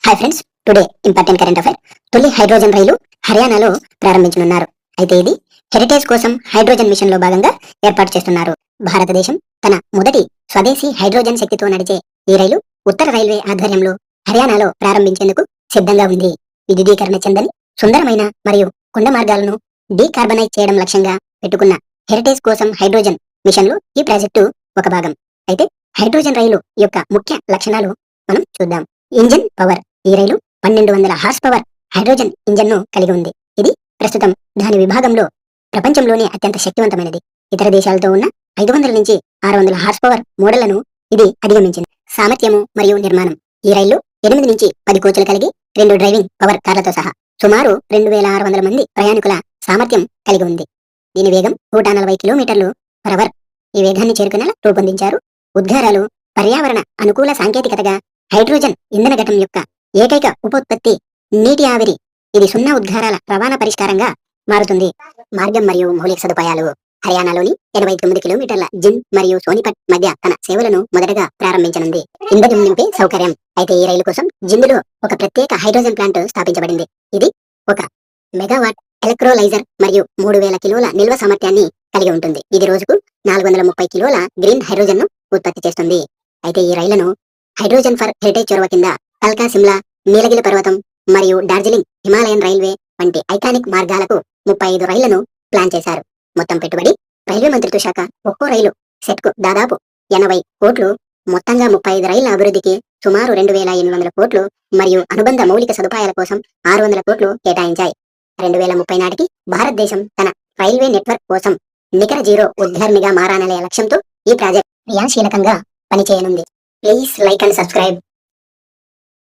Hi friends, today important current affair. తొలి hydrogen రైలు హర్యానాలో ప్రారంభించనున్నారు. అయితే ఇది హెరిటేజ్ కోసం హైడ్రోజన్ మిషన్ లో భాగంగా ఏర్పాటు చేస్తున్నారు. భారతదేశం తన మొదటి స్వదేశీ హైడ్రోజన్ శక్తితో నడిచే ఈ రైలు ఉత్తర రైల్వే ఆధ్వర్యంలో హర్యానాలో ప్రారంభించేందుకు సిద్ధంగా ఉంది. విద్యుదీకరణ చెందని సుందరమైన మరియు కొండ మార్గాలను డీకార్బనైజ్ చేయడం లక్ష్యంగా పెట్టుకున్న హెరిటేజ్ కోసం హైడ్రోజన్ మిషన్ లో ఈ ప్రాజెక్టు ఒక భాగం. అయితే హైడ్రోజన్ రైలు యొక్క ముఖ్య లక్షణాలు మనం చూద్దాం. Engine power. ఈ రైలు 1200 హార్స్ పవర్ హైడ్రోజన్ ఇంజన్ ను కలిగి ఉంది. ఇది ప్రస్తుతం దాని విభాగంలో ప్రపంచంలోనే అత్యంత శక్తివంతమైనది. ఇతర దేశాలతో ఉన్న 500 నుంచి 600 హార్స్ పవర్ మోడళ్లను ఇది అధిగమించింది. సామర్థ్యము మరియు నిర్మాణం. ఈ రైలు 8 నుంచి 10 కోచ్లు కలిగి 2 డ్రైవింగ్ పవర్ కార్లతో సహా సుమారు 2600 మంది ప్రయాణికుల సామర్థ్యం కలిగి ఉంది. దీని వేగం 140 కిలోమీటర్లు పర్ అవర్. ఈ వేగాన్ని చేరుకునేలా రూపొందించారు. ఉద్గారాలు. పర్యావరణ అనుకూల సాంకేతికతగా హైడ్రోజన్ ఇంధన ఘటం యొక్క ఏకైక ఉపోత్పత్తి నీటి ఆవిరి. ఇది 0 ఉద్గారాల రవాణా పరిష్కారంగా మారుతుంది. మార్గం మరియు మౌలిక సదుపాయాలు. హర్యానాలోని 89 కిలోమీటర్ల జింద్ మరియు సోనిపట్ మధ్య తన సేవలను మొదటగా ప్రారంభించనుంది. ఇంధనం నింపే సౌకర్యం. అయితే ఈ రైలు కోసం జిందులో ఒక ప్రత్యేక హైడ్రోజన్ ప్లాంట్ స్థాపించబడింది. ఇది ఒక మెగావాట్ ఎలక్ట్రోలైజర్ మరియు 3000 కిలోల నిల్వ సామర్థ్యాన్ని కలిగి ఉంటుంది. ఇది రోజుకు 430 కిలోల గ్రీన్ హైడ్రోజన్ ను ఉత్పత్తి చేస్తుంది. అయితే ఈ రైళ్లను హైడ్రోజన్ ఫర్ హెరిటేజ్ చొరవ కింద కల్కా సిమ్లా, నీలగిరి పర్వతం మరియు డార్జిలింగ్ హిమాలయన్ రైల్వే వంటి ఐకానిక్ మార్గాలకు 35 రైళ్లను ప్లాన్ చేశారు. మొత్తం పెట్టుబడి రైల్వే మంత్రిత్వ శాఖ ఒక్కో రైలు సెట్ కు దాదాపు 80 కోట్లు, మొత్తంగా 35 రైళ్ల అభివృద్ధికి సుమారు 2800 కోట్లు మరియు అనుబంధ మౌలిక సదుపాయాల కోసం 600 కోట్లు కేటాయించాయి. 2030 నాటికి భారతదేశం తన రైల్వే నెట్వర్క్ కోసం నికర జీరో ఉద్గారిణిగా మారాలనే లక్ష్యంతో ఈ ప్రాజెక్ట్ క్రియాశీలకంగా పనిచేయనుంది. Please like and subscribe.